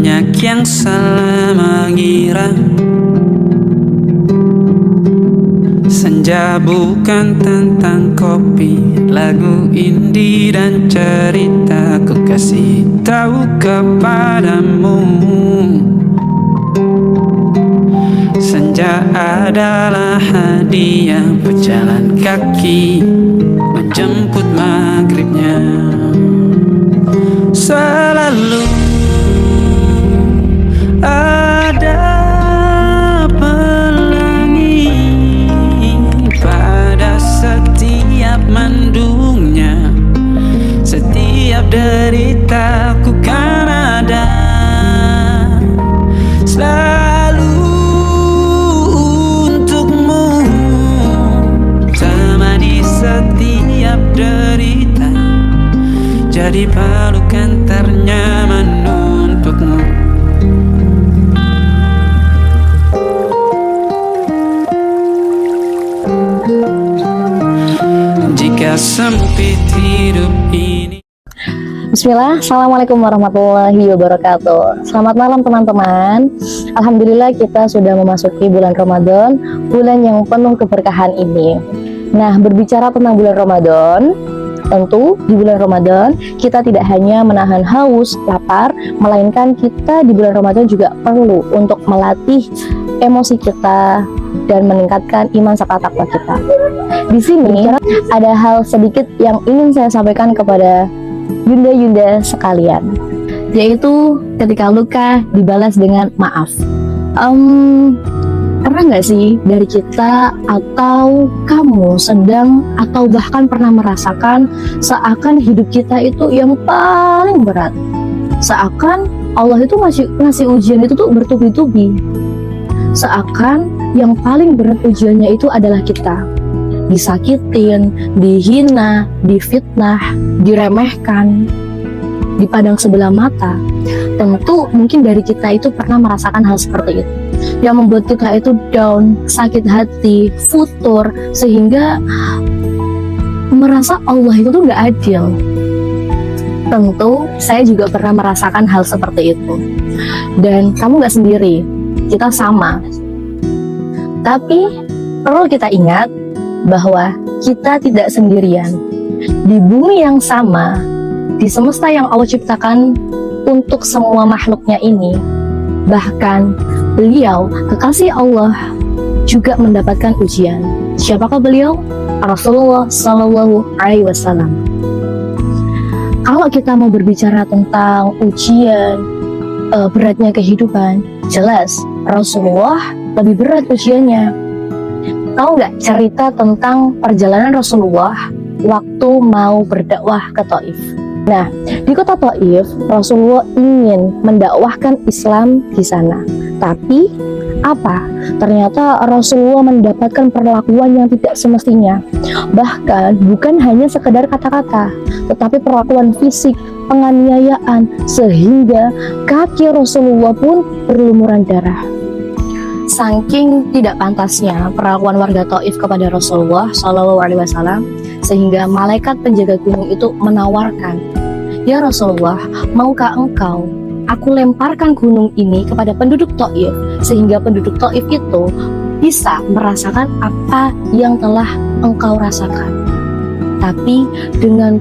banyak yang salah mengira senja bukan tentang kopi, lagu indie dan cerita. Ku kasih tahu kepadamu, senja adalah hadiah pejalan kaki menjemput maghribnya. Selalu ada pelangi pada setiap mendungnya, setiap derita ku kan ada selalu untukmu, temani setiap derita, jadi pelukan ternyaman untukmu. Jika sempit hidup ini. Bismillah, Assalamualaikum warahmatullahi wabarakatuh. Selamat malam teman-teman. Alhamdulillah kita sudah memasuki bulan Ramadan, bulan yang penuh keberkahan ini. Nah, berbicara tentang bulan Ramadan, tentu di bulan Ramadan kita tidak hanya menahan haus, lapar, melainkan kita di bulan Ramadan juga perlu untuk melatih emosi kita dan meningkatkan iman serta takwa kita. Di sini ada hal sedikit yang ingin saya sampaikan kepada yunda-yunda sekalian, yaitu ketika luka dibalas dengan maaf. Pernah nggak sih dari kita atau kamu sedang atau bahkan pernah merasakan seakan hidup kita itu yang paling berat, seakan Allah itu masih ngasih ujian itu tuh bertubi-tubi, seakan yang paling berat ujiannya itu adalah kita, disakitin, dihina, difitnah, diremehkan, dipandang sebelah mata. Tentu mungkin dari kita itu pernah merasakan hal seperti itu, yang membuat kita itu down, sakit hati, futur, sehingga merasa Allah itu tuh gak adil. Tentu saya juga pernah merasakan hal seperti itu, dan kamu gak sendiri, kita sama. Tapi perlu kita ingat bahwa kita tidak sendirian. Di bumi yang sama, di semesta yang Allah ciptakan untuk semua makhluknya ini, bahkan beliau, kekasih Allah, juga mendapatkan ujian. Siapakah beliau? Rasulullah Sallallahu Alaihi Wasallam. Kalau kita mau berbicara tentang ujian, beratnya kehidupan, jelas Rasulullah lebih berat ujiannya. Tahu nggak cerita tentang perjalanan Rasulullah waktu mau berdakwah ke Taif? Nah, di kota Taif, Rasulullah ingin mendakwahkan Islam di sana. Tapi apa? Ternyata Rasulullah mendapatkan perlakuan yang tidak semestinya. Bahkan bukan hanya sekedar kata-kata, tetapi perlakuan fisik, penganiayaan, sehingga kaki Rasulullah pun berlumuran darah. Saking tidak pantasnya perlakuan warga Taif kepada Rasulullah Shallallahu Alaihi Wasallam, sehingga malaikat penjaga gunung itu menawarkan, "Ya Rasulullah, maukah engkau aku lemparkan gunung ini kepada penduduk Taif, sehingga penduduk Taif itu bisa merasakan apa yang telah engkau rasakan?" Tapi dengan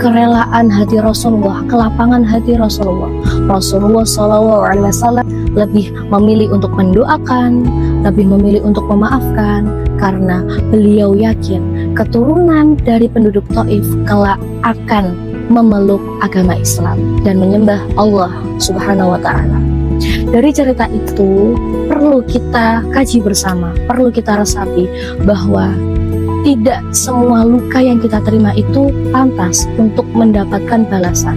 kerelaan hati Rasulullah, kelapangan hati Rasulullah, Rasulullah Shallallahu Alaihi Wasallam lebih memilih untuk mendoakan, lebih memilih untuk memaafkan, karena beliau yakin keturunan dari penduduk Taif kelak akan memeluk agama Islam dan menyembah Allah Subhanahu wa Ta'ala. Dari cerita itu perlu kita kaji bersama, perlu kita resapi bahwa tidak semua luka yang kita terima itu pantas untuk mendapatkan balasan.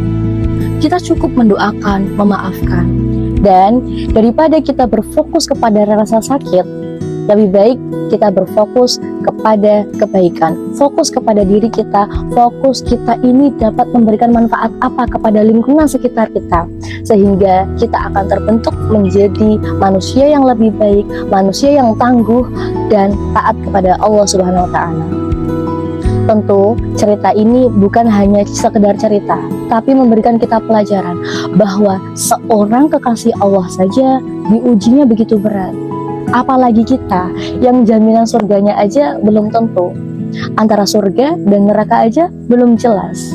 Kita cukup mendoakan, memaafkan. Dan daripada kita berfokus kepada rasa sakit, lebih baik kita berfokus kepada kebaikan, fokus kepada diri kita, fokus kita ini dapat memberikan manfaat apa kepada lingkungan sekitar kita, sehingga kita akan terbentuk menjadi manusia yang lebih baik, manusia yang tangguh dan taat kepada Allah Subhanahu wa Ta'ala. Tentu cerita ini bukan hanya sekedar cerita, tapi memberikan kita pelajaran bahwa seorang kekasih Allah saja diujinya begitu berat. Apalagi kita yang jaminan surganya aja belum tentu. Antara surga dan neraka aja belum jelas.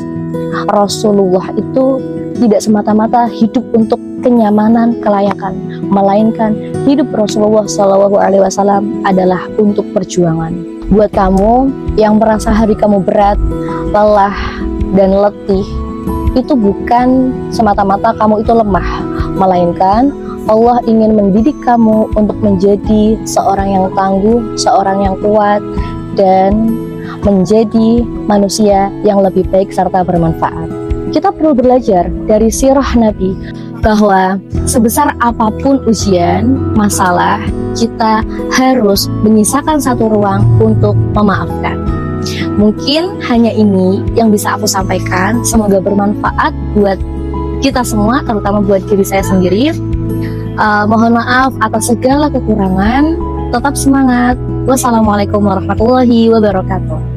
Rasulullah itu tidak semata-mata hidup untuk kenyamanan, kelayakan, melainkan hidup Rasulullah SAW adalah untuk perjuangan. Buat kamu yang merasa hari kamu berat, lelah, dan letih, itu bukan semata-mata kamu itu lemah, melainkan Allah ingin mendidik kamu untuk menjadi seorang yang tangguh, seorang yang kuat, dan menjadi manusia yang lebih baik serta bermanfaat. Kita perlu belajar dari sirah Nabi bahwa sebesar apapun ujian, masalah, kita harus menyisakan satu ruang untuk memaafkan. Mungkin hanya ini yang bisa aku sampaikan. Semoga bermanfaat buat kita semua, terutama buat diri saya sendiri. Mohon maaf atas segala kekurangan. Tetap semangat. Wassalamualaikum warahmatullahi wabarakatuh.